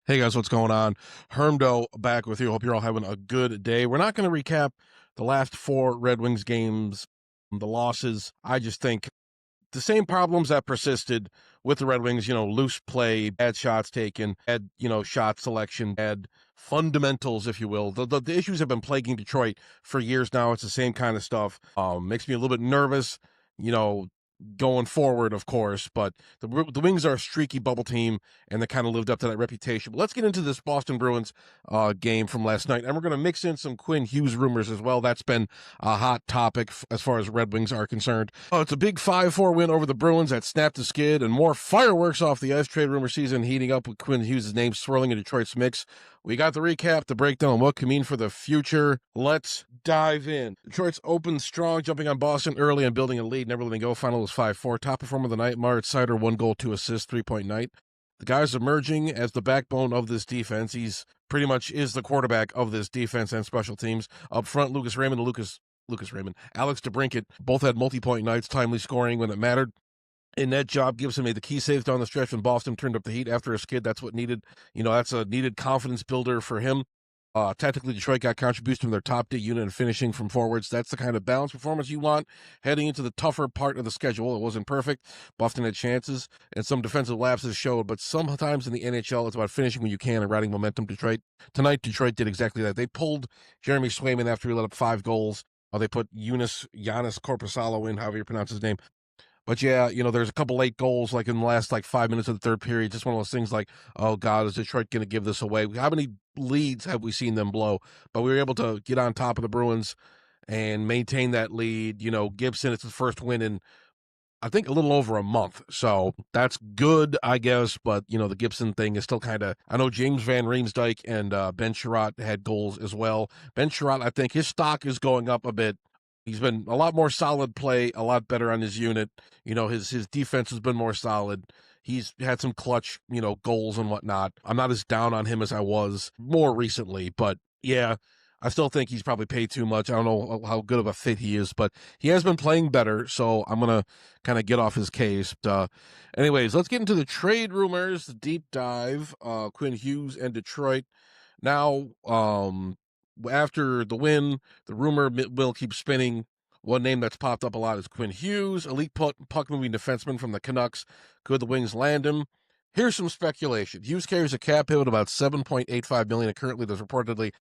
Hey guys, what's going on? Hermdo back with you. Hope you're all having a good day. We're not going to recap the last four Red Wings games, the losses. I just think the same problems that persisted with the Red Wings, loose play, bad shots taken, bad, shot selection, bad fundamentals, if you will. The issues have been plaguing Detroit for years now. It's the same kind of stuff. Makes me a little bit nervous, you know, going forward, of course, but the Wings are a streaky bubble team, and they kind of lived up to that reputation. But let's get into this Boston Bruins game from last night, and we're going to mix in some Quinn Hughes rumors as well. That's been a hot topic as far as Red Wings are concerned. It's a big 5-4 win over the Bruins that snapped the skid, and more fireworks off the ice. Trade rumor season heating up with Quinn Hughes' name swirling in Detroit's mix. We got the recap, the breakdown on what can mean for the future. Let's dive in. Detroit's opened strong, jumping on Boston early and building a lead. Never letting go. Final was 5-4. Top performer of the night, Moritz Seider, 1 goal, 2 assists, 3-point night. The guy's emerging as the backbone of this defense. He's pretty much is the quarterback of this defense and special teams. Up front, Alex DeBrincat both had multi-point nights, timely scoring when it mattered. In that job, Gibson made the key saves down the stretch when Boston turned up the heat after a skid. That's what needed. That's a needed confidence builder for him. Tactically, Detroit got contributions from their top D unit and finishing from forwards. That's the kind of balanced performance you want heading into the tougher part of the schedule. It wasn't perfect. Boston had chances, and some defensive lapses showed, but sometimes in the NHL, it's about finishing when you can and riding momentum. Tonight, Detroit did exactly that. They pulled Jeremy Swayman after he let up 5 goals. They put Giannis Corposalo in, however you pronounce his name. But yeah, there's a couple late goals like in the last 5 minutes of the third period. Just one of those things like, oh God, is Detroit going to give this away? How many leads have we seen them blow? But we were able to get on top of the Bruins and maintain that lead. Gibson, it's his first win in, I think, a little over a month. So that's good, I guess. But, the Gibson thing is still kind of, I know James Van Riemsdyk and Ben Sherratt had goals as well. Ben Sherratt, I think his stock is going up a bit. He's been a lot more solid play, a lot better on his unit. His defense has been more solid. He's had some clutch, goals and whatnot. I'm not as down on him as I was more recently, but yeah, I still think he's probably paid too much. I don't know how good of a fit he is, but he has been playing better, so I'm going to kind of get off his case. Anyways, let's get into the trade rumors, the deep dive, Quinn Hughes and Detroit. Now, after the win, the rumor will keep spinning. One name that's popped up a lot is Quinn Hughes, elite puck-moving defenseman from the Canucks. Could the Wings land him? Here's some speculation. Hughes carries a cap hit of about $7.85 million, and currently there's reportedly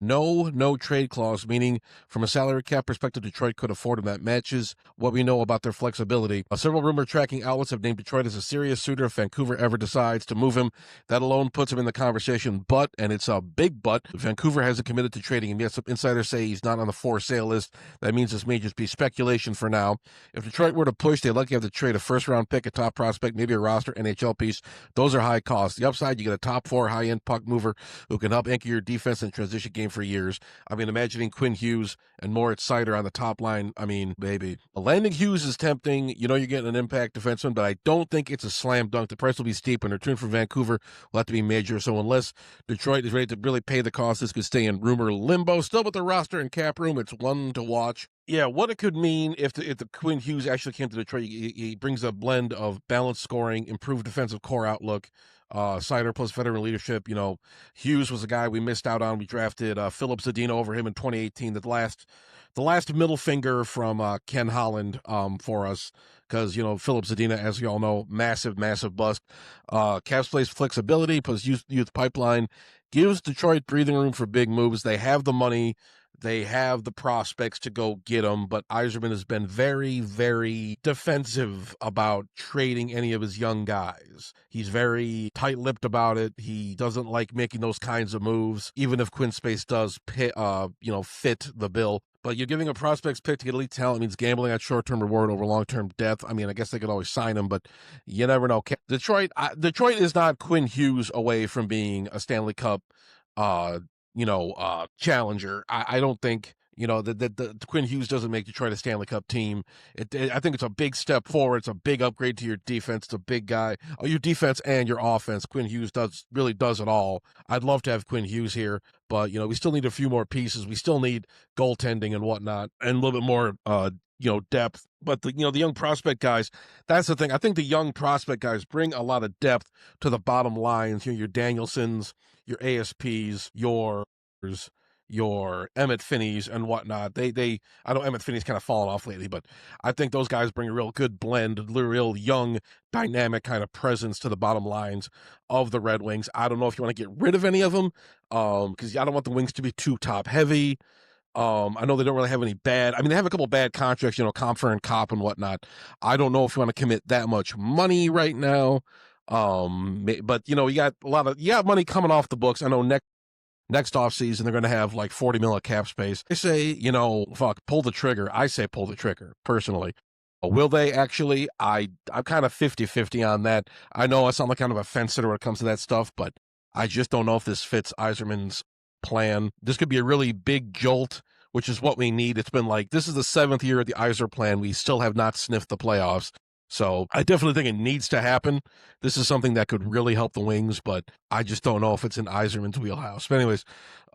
no trade clause, meaning from a salary cap perspective, Detroit could afford him. That matches what we know about their flexibility. Several rumor tracking outlets have named Detroit as a serious suitor if Vancouver ever decides to move him. That alone puts him in the conversation, and it's a big but, Vancouver hasn't committed to trading him yet. Some insiders say he's not on the for sale list. That means this may just be speculation for now. If Detroit were to push, they'd likely have to trade a first-round pick, a top prospect, maybe a roster NHL piece. Those are high costs. The upside, you get a top 4 high-end puck mover who can help anchor your defense and transition game for years. I mean, imagining Quinn Hughes and Moritz Seider on the top line, I mean, baby. Landing Hughes is tempting. You're getting an impact defenseman, but I don't think it's a slam dunk. The price will be steep, and the return from Vancouver will have to be major. So unless Detroit is ready to really pay the cost, this could stay in rumor limbo. Still with the roster and cap room, it's one to watch. Yeah, what it could mean if the Quinn Hughes actually came to Detroit, he brings a blend of balanced scoring, improved defensive core outlook, Seider plus veteran leadership. Hughes was a guy we missed out on. We drafted Philip Zadina over him in 2018. The last middle finger from Ken Holland for us, because Philip Zadina, as you all know, massive bust. Caps plays flexibility plus youth pipeline gives Detroit breathing room for big moves. They have the money. They have the prospects to go get them, but Yzerman has been very, very defensive about trading any of his young guys. He's very tight-lipped about it. He doesn't like making those kinds of moves, even if Quinn Space does fit the bill. But you're giving a prospects pick to get elite talent means gambling on short-term reward over long-term depth. I mean, I guess they could always sign him, but you never know. Detroit is not Quinn Hughes away from being a Stanley Cup challenger. I don't think, that Quinn Hughes doesn't make Detroit a Stanley Cup team. I think it's a big step forward. It's a big upgrade to your defense. It's a big guy. Your defense and your offense. Quinn Hughes really does it all. I'd love to have Quinn Hughes here, but, we still need a few more pieces. We still need goaltending and whatnot and a little bit more, depth. But the young prospect guys, that's the thing. I think the young prospect guys bring a lot of depth to the bottom lines. Your Danielsons, your ASPs, your Emmett Finneys and whatnot. I know Emmett Finney's kind of fallen off lately, but I think those guys bring a real good blend, real young, dynamic kind of presence to the bottom lines of the Red Wings. I don't know if you want to get rid of any of them, because I don't want the Wings to be too top heavy. I know they don't really have any bad. I mean, they have a couple bad contracts, Compher and Cop and whatnot. I don't know if you want to commit that much money right now. But you got money coming off the books. I know next offseason they're going to have like 40 million cap space. They say, pull the trigger. I say pull the trigger personally. Will they actually? I'm kind of 50-50 on that. I know I sound like kind of a fence sitter when it comes to that stuff, but I just don't know if this fits Yzerman's plan. This could be a really big jolt, which is what we need. It's been like, this is the 7th year of the Yzer plan. We still have not sniffed the playoffs. So I definitely think it needs to happen. This is something that could really help the Wings, but I just don't know if it's in Yzerman's wheelhouse. But anyways,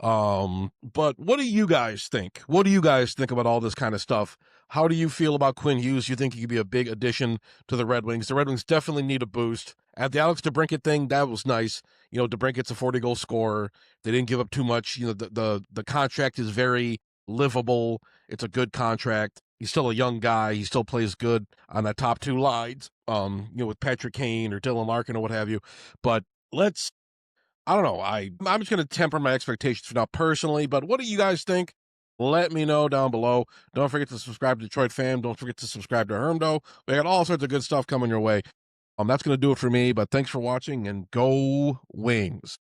but what do you guys think? What do you guys think about all this kind of stuff? How do you feel about Quinn Hughes? You think he could be a big addition to the Red Wings? The Red Wings definitely need a boost. At the Alex DeBrincat thing, that was nice. DeBrincat's a 40-goal scorer. They didn't give up too much. The contract is very livable. It's a good contract. He's still a young guy. He still plays good on that top two lines, with Patrick Kane or Dylan Larkin or what have you. But I don't know. I'm just going to temper my expectations for now personally. But what do you guys think? Let me know down below. Don't forget to subscribe to Detroit Fam. Don't forget to subscribe to Hermdo. We got all sorts of good stuff coming your way. That's going to do it for me. But thanks for watching, and go Wings.